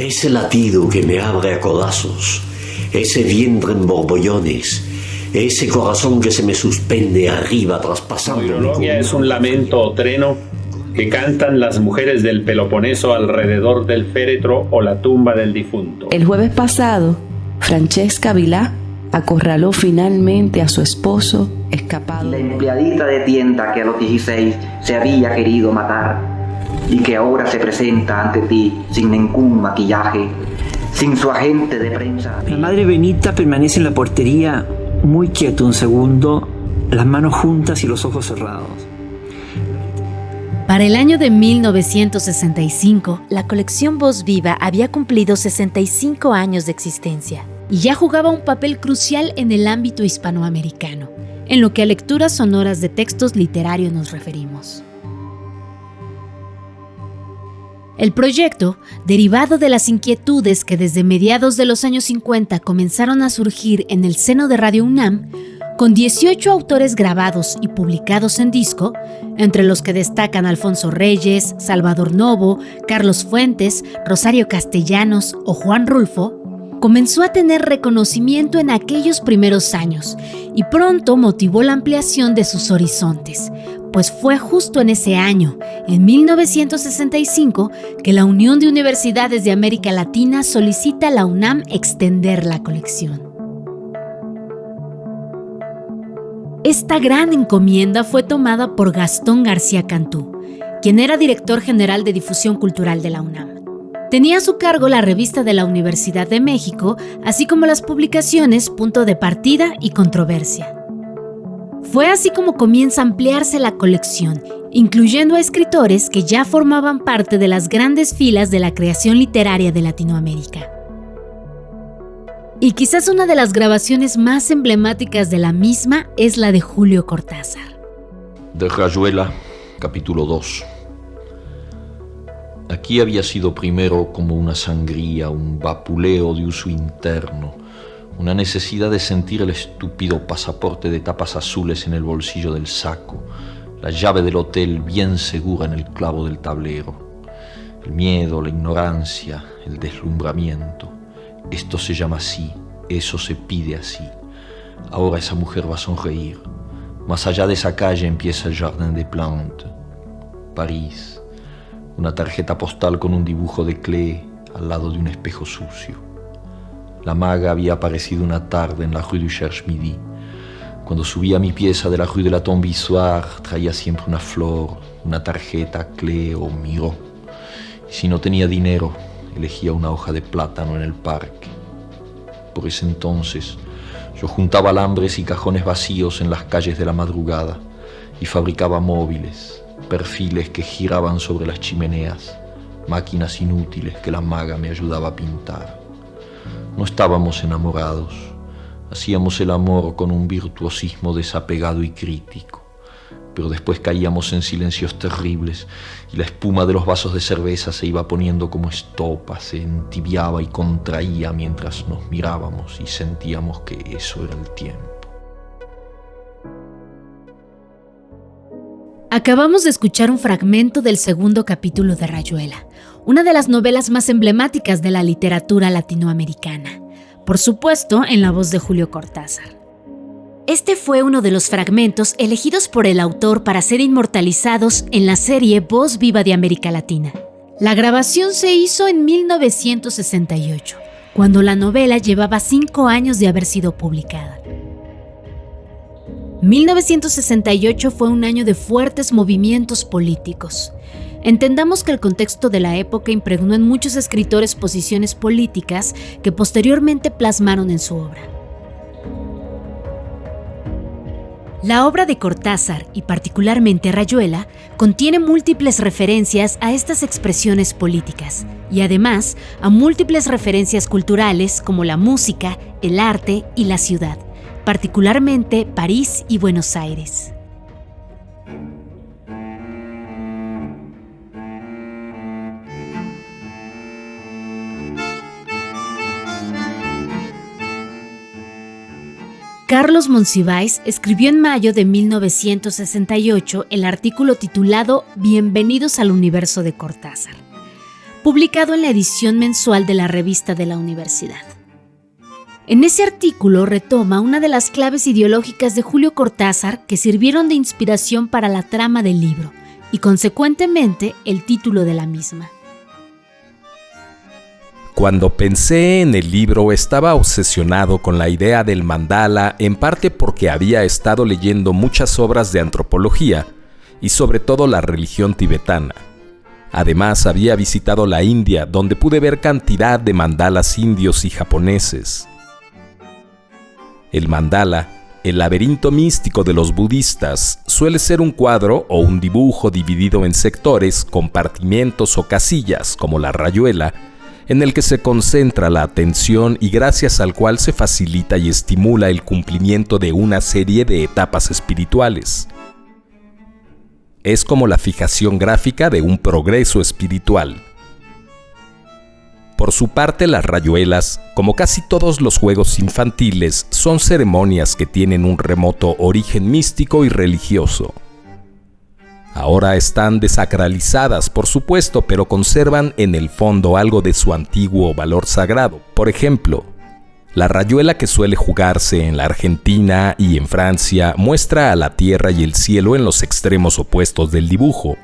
Ese latido que me abre a codazos, ese vientre en borbollones, ese corazón que se me suspende arriba traspasando. Oirologia es un lamento o treno que cantan las mujeres del Peloponeso alrededor del féretro o la tumba del difunto. El jueves pasado, Francesca Vilá acorraló finalmente a su esposo escapado. La empleadita de tienda que a los 16 se había querido matar y que ahora se presenta ante ti sin ningún maquillaje, sin su agente de prensa. La madre Benita permanece en la portería muy quieto un segundo, las manos juntas y los ojos cerrados. Para el año de 1965, la colección Voz Viva había cumplido 65 años de existencia y ya jugaba un papel crucial en el ámbito hispanoamericano, en lo que a lecturas sonoras de textos literarios nos referimos. El proyecto, derivado de las inquietudes que desde mediados de los años 50 comenzaron a surgir en el seno de Radio UNAM, con 18 autores grabados y publicados en disco, entre los que destacan Alfonso Reyes, Salvador Novo, Carlos Fuentes, Rosario Castellanos o Juan Rulfo, comenzó a tener reconocimiento en aquellos primeros años y pronto motivó la ampliación de sus horizontes, pues fue justo en ese año, en 1965, que la Unión de Universidades de América Latina solicita a la UNAM extender la colección. Esta gran encomienda fue tomada por Gastón García Cantú, quien era director general de difusión cultural de la UNAM. Tenía a su cargo la revista de la Universidad de México, así como las publicaciones Punto de Partida y Controversia. Fue así como comienza a ampliarse la colección, incluyendo a escritores que ya formaban parte de las grandes filas de la creación literaria de Latinoamérica. Y quizás una de las grabaciones más emblemáticas de la misma es la de Julio Cortázar. De Rayuela, capítulo 2. Aquí había sido primero como una sangría, un vapuleo de uso interno, una necesidad de sentir el estúpido pasaporte de tapas azules en el bolsillo del saco, la llave del hotel bien segura en el clavo del tablero, el miedo, la ignorancia, el deslumbramiento. Esto se llama así, eso se pide así. Ahora esa mujer va a sonreír. Más allá de esa calle empieza el Jardin des Plantes. París. Una tarjeta postal con un dibujo de Klee al lado de un espejo sucio. La maga había aparecido una tarde en la Rue du Cherche-Midi. Cuando subía a mi pieza de la Rue de la Tombe Issoire, traía siempre una flor, una tarjeta Klee o Miró. Y si no tenía dinero, elegía una hoja de plátano en el parque. Por ese entonces, yo juntaba alambres y cajones vacíos en las calles de la madrugada y fabricaba móviles, perfiles que giraban sobre las chimeneas, máquinas inútiles que la maga me ayudaba a pintar. No estábamos enamorados, hacíamos el amor con un virtuosismo desapegado y crítico. Pero después caíamos en silencios terribles y la espuma de los vasos de cerveza se iba poniendo como estopa, se entibiaba y contraía mientras nos mirábamos y sentíamos que eso era el tiempo. Acabamos de escuchar un fragmento del segundo capítulo de Rayuela, una de las novelas más emblemáticas de la literatura latinoamericana, por supuesto en la voz de Julio Cortázar. Este fue uno de los fragmentos elegidos por el autor para ser inmortalizados en la serie Voz Viva de América Latina. La grabación se hizo en 1968, cuando la novela llevaba 5 años de haber sido publicada. 1968 fue un año de fuertes movimientos políticos. Entendamos que el contexto de la época impregnó en muchos escritores posiciones políticas que posteriormente plasmaron en su obra. La obra de Cortázar, y particularmente Rayuela, contiene múltiples referencias a estas expresiones políticas y además a múltiples referencias culturales como la música, el arte y la ciudad, particularmente París y Buenos Aires. Carlos Monsiváis escribió en mayo de 1968 el artículo titulado Bienvenidos al universo de Cortázar. publicado en la edición mensual de la revista de la universidad. En ese artículo retoma una de las claves ideológicas de Julio Cortázar que sirvieron de inspiración para la trama del libro y, consecuentemente, el título de la misma. Cuando pensé en el libro estaba obsesionado con la idea del mandala, en parte porque había estado leyendo muchas obras de antropología y sobre todo la religión tibetana. Además, había visitado la India, donde pude ver cantidad de mandalas indios y japoneses. El mandala, el laberinto místico de los budistas, suele ser un cuadro o un dibujo dividido en sectores, compartimentos o casillas, como la rayuela, en el que se concentra la atención y gracias al cual se facilita y estimula el cumplimiento de una serie de etapas espirituales. Es como la fijación gráfica de un progreso espiritual. Por su parte, las rayuelas, como casi todos los juegos infantiles, son ceremonias que tienen un remoto origen místico y religioso. Ahora están desacralizadas, por supuesto, pero conservan en el fondo algo de su antiguo valor sagrado. Por ejemplo, la rayuela que suele jugarse en la Argentina y en Francia muestra a la tierra y el cielo en los extremos opuestos del dibujo.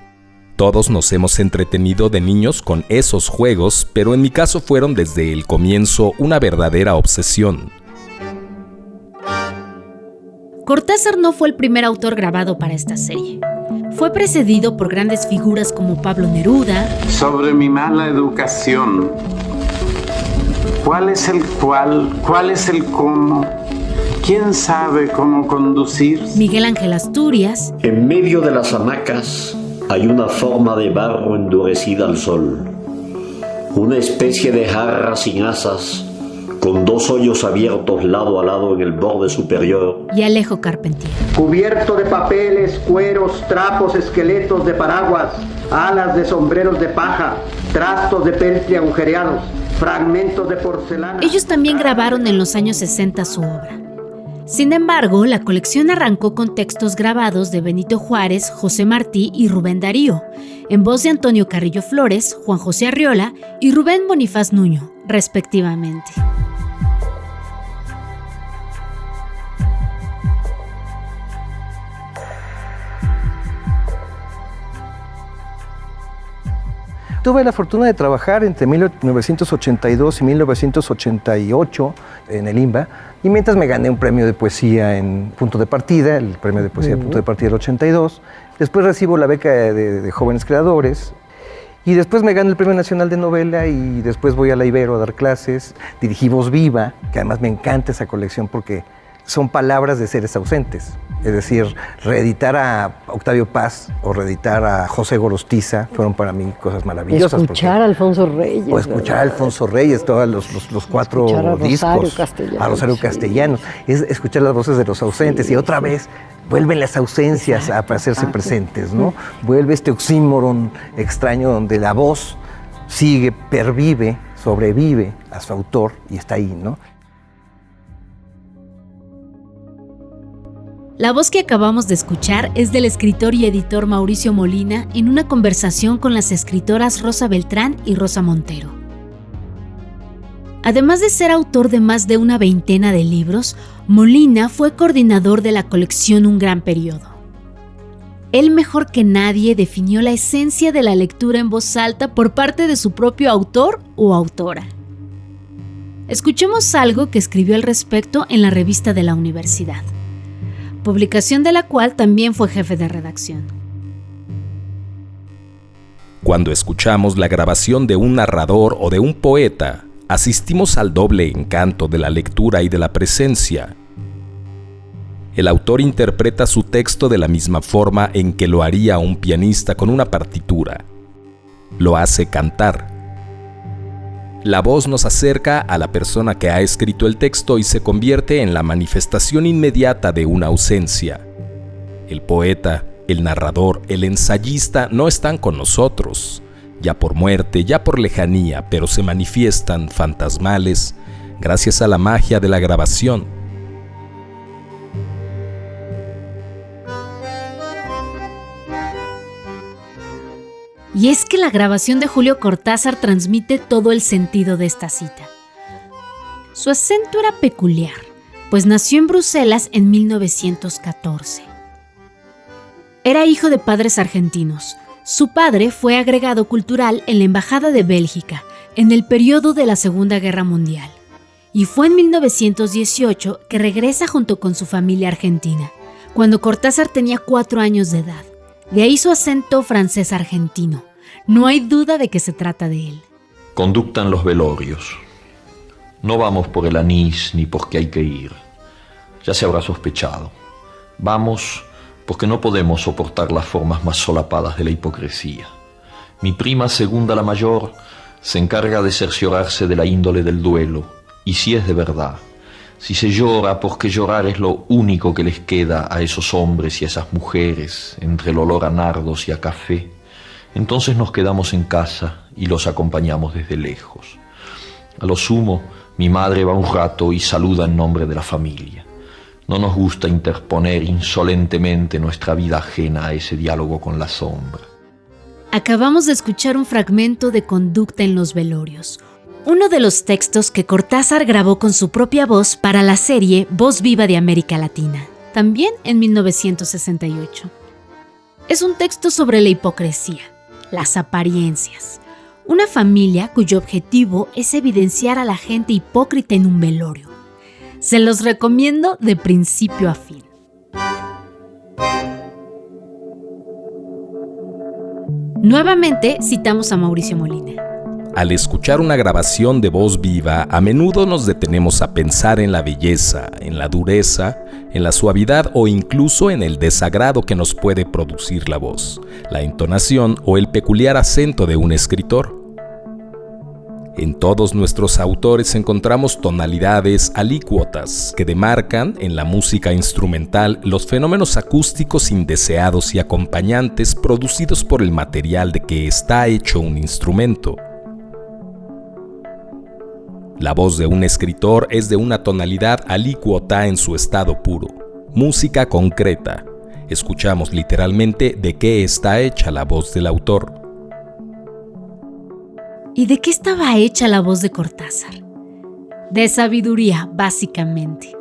Todos nos hemos entretenido de niños con esos juegos, pero en mi caso fueron desde el comienzo una verdadera obsesión. Cortázar no fue el primer autor grabado para esta serie. Fue precedido por grandes figuras como Pablo Neruda. Sobre mi mala educación. ¿Cuál es el cuál? ¿Cuál es el cómo? ¿Quién sabe cómo conducir? Miguel Ángel Asturias. En medio de las hamacas hay una forma de barro endurecida al sol. Una especie de jarra sin asas, con dos hoyos abiertos lado a lado en el borde superior. Y Alejo Carpentier. Cubierto de papeles, cueros, trapos, esqueletos de paraguas, alas de sombreros de paja, trastos de peltre agujereados, fragmentos de porcelana. Ellos también grabaron en los años 60 su obra. Sin embargo, la colección arrancó con textos grabados de Benito Juárez, José Martí y Rubén Darío, en voz de Antonio Carrillo Flores, Juan José Arriola y Rubén Bonifaz Nuño, respectivamente. Tuve la fortuna de trabajar entre 1982 y 1988 en el IMBA, y mientras me gané un premio de poesía en Punto de Partida, el premio de poesía Punto de Partida del 82. Después recibo la beca de jóvenes creadores, y después me gano el Premio Nacional de Novela, y después voy a la Ibero a dar clases. Dirigí Voz Viva, que además me encanta esa colección porque son palabras de seres ausentes. Es decir, reeditar a Octavio Paz o reeditar a José Gorostiza fueron para mí cosas maravillosas. Escuchar a Alfonso Reyes. O escuchar a Alfonso Reyes, todos los cuatro discos. A Rosario Castellanos. Es escuchar las voces de los ausentes, y otra vez vuelven las ausencias a hacerse presentes, ¿no? Vuelve este oxímoron extraño donde la voz sigue, pervive, sobrevive a su autor y está ahí, ¿no? La voz que acabamos de escuchar es del escritor y editor Mauricio Molina en una conversación con las escritoras Rosa Beltrán y Rosa Montero. Además de ser autor de más de una veintena de libros, Molina fue coordinador de la colección Un Gran Periodo. Él mejor que nadie definió la esencia de la lectura en voz alta por parte de su propio autor o autora. Escuchemos algo que escribió al respecto en la revista de la universidad, publicación de la cual también fue jefe de redacción. Cuando escuchamos la grabación de un narrador o de un poeta, asistimos al doble encanto de la lectura y de la presencia. El autor interpreta su texto de la misma forma en que lo haría un pianista con una partitura. Lo hace cantar. La voz nos acerca a la persona que ha escrito el texto y se convierte en la manifestación inmediata de una ausencia. El poeta, el narrador, el ensayista no están con nosotros, ya por muerte, ya por lejanía, pero se manifiestan fantasmales gracias a la magia de la grabación. Y es que la grabación de Julio Cortázar transmite todo el sentido de esta cita. Su acento era peculiar, pues nació en Bruselas en 1914. Era hijo de padres argentinos. Su padre fue agregado cultural en la Embajada de Bélgica en el periodo de la Segunda Guerra Mundial. Y fue en 1918 que regresa junto con su familia argentina, cuando Cortázar tenía 4 años de edad. De ahí su acento francés argentino. No hay duda de que se trata de él. Conducta en los velorios. No vamos por el anís ni porque hay que ir. Ya se habrá sospechado. Vamos porque no podemos soportar las formas más solapadas de la hipocresía. Mi prima segunda, la mayor, se encarga de cerciorarse de la índole del duelo, y si es de verdad, si se llora, porque llorar es lo único que les queda a esos hombres y a esas mujeres, entre el olor a nardos y a café, entonces nos quedamos en casa y los acompañamos desde lejos. A lo sumo, mi madre va un rato y saluda en nombre de la familia. No nos gusta interponer insolentemente nuestra vida ajena a ese diálogo con la sombra. Acabamos de escuchar un fragmento de Conducta en los velorios, uno de los textos que Cortázar grabó con su propia voz para la serie Voz Viva de América Latina, también en 1968. Es un texto sobre la hipocresía, las apariencias, una familia cuyo objetivo es evidenciar a la gente hipócrita en un velorio. Se los recomiendo de principio a fin. Nuevamente citamos a Mauricio Molina. Al escuchar una grabación de voz viva, a menudo nos detenemos a pensar en la belleza, en la dureza, en la suavidad o incluso en el desagrado que nos puede producir la voz, la entonación o el peculiar acento de un escritor. En todos nuestros autores encontramos tonalidades alícuotas que demarcan en la música instrumental los fenómenos acústicos indeseados y acompañantes producidos por el material de que está hecho un instrumento. La voz de un escritor es de una tonalidad alícuota en su estado puro, música concreta. Escuchamos literalmente de qué está hecha la voz del autor. ¿Y de qué estaba hecha la voz de Cortázar? De sabiduría, básicamente.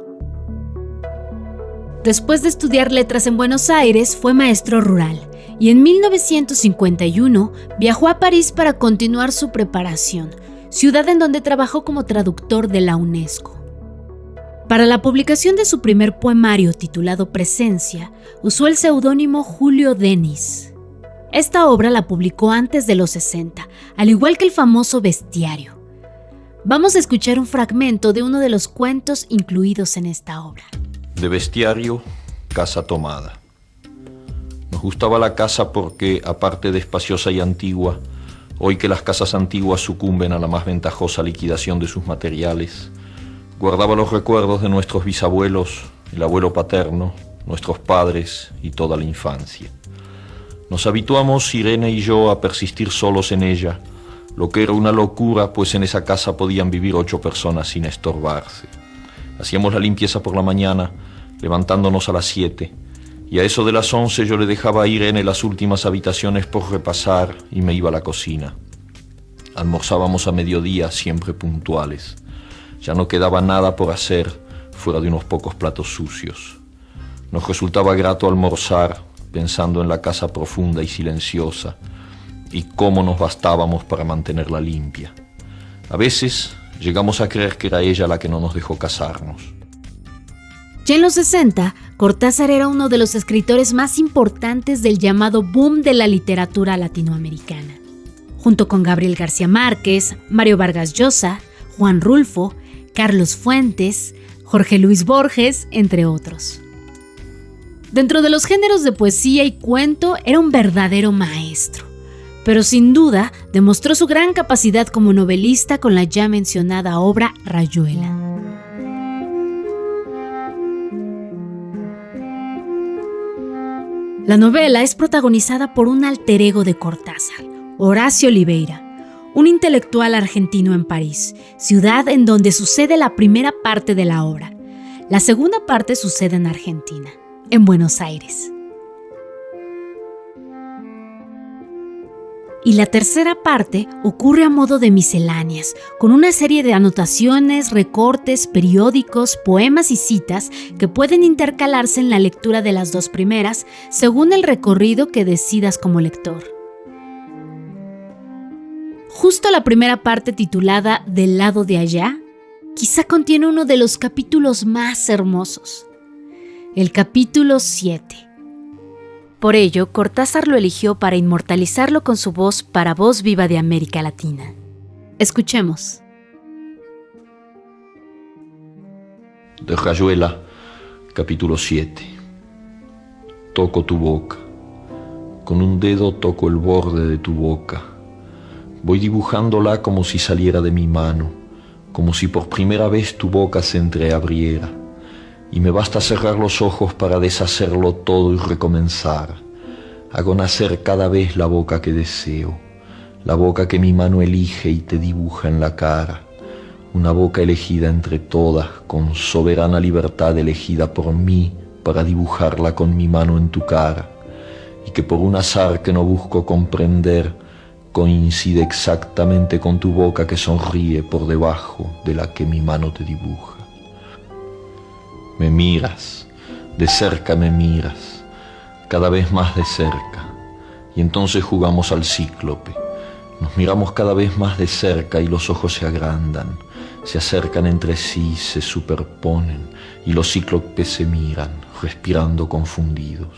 Después de estudiar letras en Buenos Aires, fue maestro rural y en 1951 viajó a París para continuar su preparación, ciudad en donde trabajó como traductor de la UNESCO. Para la publicación de su primer poemario titulado Presencia, usó el seudónimo Julio Denis. Esta obra la publicó antes de los 60, al igual que el famoso Bestiario. Vamos a escuchar un fragmento de uno de los cuentos incluidos en esta obra. De Bestiario, Casa Tomada. Nos gustaba la casa porque, aparte de espaciosa y antigua, hoy que las casas antiguas sucumben a la más ventajosa liquidación de sus materiales, guardaba los recuerdos de nuestros bisabuelos, el abuelo paterno, nuestros padres y toda la infancia. Nos habituamos, Irene y yo, a persistir solos en ella, lo que era una locura, pues en esa casa podían vivir 8 personas sin estorbarse. Hacíamos la limpieza por la mañana, levantándonos a las 7, y a eso de las 11 yo le dejaba a Irene las últimas habitaciones por repasar y me iba a la cocina. Almorzábamos a mediodía, siempre puntuales. Ya no quedaba nada por hacer, fuera de unos pocos platos sucios. Nos resultaba grato almorzar, pensando en la casa profunda y silenciosa, y cómo nos bastábamos para mantenerla limpia. A veces llegamos a creer que era ella la que no nos dejó casarnos. Ya en los 60, Cortázar era uno de los escritores más importantes del llamado boom de la literatura latinoamericana, junto con Gabriel García Márquez, Mario Vargas Llosa, Juan Rulfo, Carlos Fuentes, Jorge Luis Borges, entre otros. Dentro de los géneros de poesía y cuento, era un verdadero maestro, pero sin duda demostró su gran capacidad como novelista con la ya mencionada obra Rayuela. La novela es protagonizada por un alter ego de Cortázar, Horacio Oliveira, un intelectual argentino en París, ciudad en donde sucede la primera parte de la obra. La segunda parte sucede en Argentina, en Buenos Aires. Y la tercera parte ocurre a modo de misceláneas, con una serie de anotaciones, recortes, periódicos, poemas y citas que pueden intercalarse en la lectura de las dos primeras, según el recorrido que decidas como lector. Justo la primera parte, titulada Del lado de allá, quizá contiene uno de los capítulos más hermosos, el capítulo 7. Por ello, Cortázar lo eligió para inmortalizarlo con su voz para Voz Viva de América Latina. Escuchemos. De Rayuela, capítulo 7. Toco tu boca. Con un dedo toco el borde de tu boca. Voy dibujándola como si saliera de mi mano, como si por primera vez tu boca se entreabriera. Y me basta cerrar los ojos para deshacerlo todo y recomenzar. Hago nacer cada vez la boca que deseo, la boca que mi mano elige y te dibuja en la cara. Una boca elegida entre todas, con soberana libertad elegida por mí para dibujarla con mi mano en tu cara, y que por un azar que no busco comprender, coincide exactamente con tu boca que sonríe por debajo de la que mi mano te dibuja. Me miras, de cerca me miras, cada vez más de cerca, y entonces jugamos al cíclope. Nos miramos cada vez más de cerca y los ojos se agrandan, se acercan entre sí, se superponen, y los cíclopes se miran, respirando confundidos.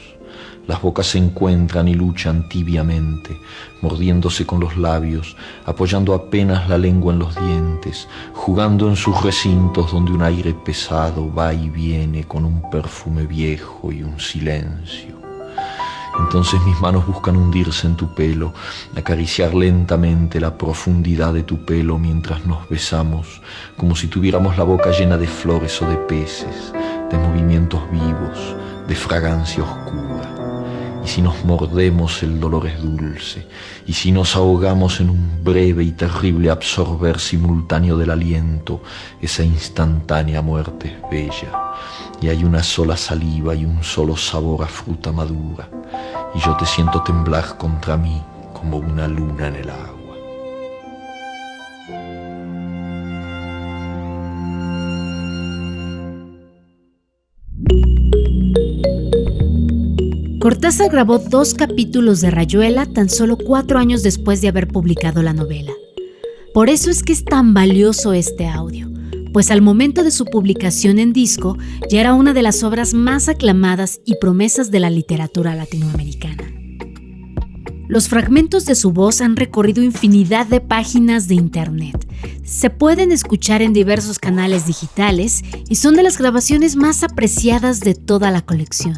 Las bocas se encuentran y luchan tibiamente, mordiéndose con los labios, apoyando apenas la lengua en los dientes, jugando en sus recintos donde un aire pesado va y viene con un perfume viejo y un silencio. Entonces mis manos buscan hundirse en tu pelo, acariciar lentamente la profundidad de tu pelo mientras nos besamos, como si tuviéramos la boca llena de flores o de peces, de movimientos vivos, de fragancia oscura. Y si nos mordemos el dolor es dulce, y si nos ahogamos en un breve y terrible absorber simultáneo del aliento, esa instantánea muerte es bella, y hay una sola saliva y un solo sabor a fruta madura, y yo te siento temblar contra mí como una luna en el agua. Cortázar grabó 2 capítulos de Rayuela tan solo 4 años después de haber publicado la novela. Por eso es que es tan valioso este audio, pues al momento de su publicación en disco ya era una de las obras más aclamadas y promesas de la literatura latinoamericana. Los fragmentos de su voz han recorrido infinidad de páginas de internet. Se pueden escuchar en diversos canales digitales y son de las grabaciones más apreciadas de toda la colección.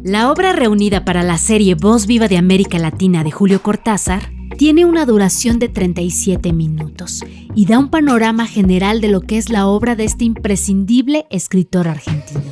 La obra reunida para la serie Voz Viva de América Latina de Julio Cortázar tiene una duración de 37 minutos y da un panorama general de lo que es la obra de este imprescindible escritor argentino.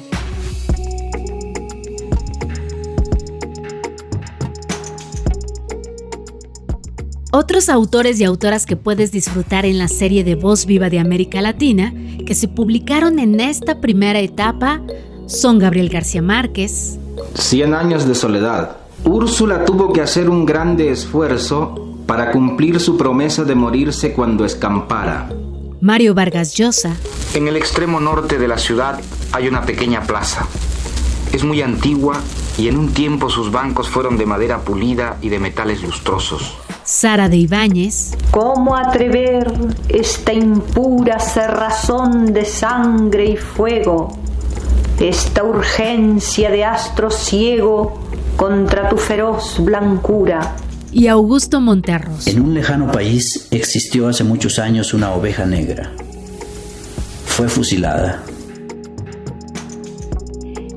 Otros autores y autoras que puedes disfrutar en la serie de Voz Viva de América Latina, que se publicaron en esta primera etapa, son Gabriel García Márquez, 100 años de soledad. Úrsula tuvo que hacer un grande esfuerzo para cumplir su promesa de morirse cuando escampara. Mario Vargas Llosa. En el extremo norte de la ciudad hay una pequeña plaza. Es muy antigua y en un tiempo sus bancos fueron de madera pulida y de metales lustrosos. Sara de Ibáñez. ¿Cómo atrever esta impura cerrazón de sangre y fuego? Esta urgencia de astro ciego contra tu feroz blancura. Y Augusto Monterros. En un lejano país existió hace muchos años una oveja negra. Fue fusilada.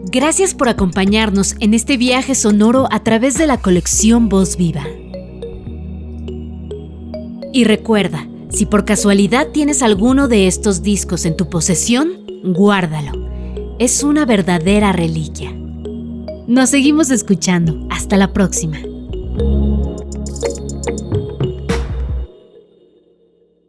Gracias por acompañarnos en este viaje sonoro a través de la colección Voz Viva. Y recuerda, si por casualidad tienes alguno de estos discos en tu posesión, guárdalo. Es una verdadera reliquia. Nos seguimos escuchando. Hasta la próxima.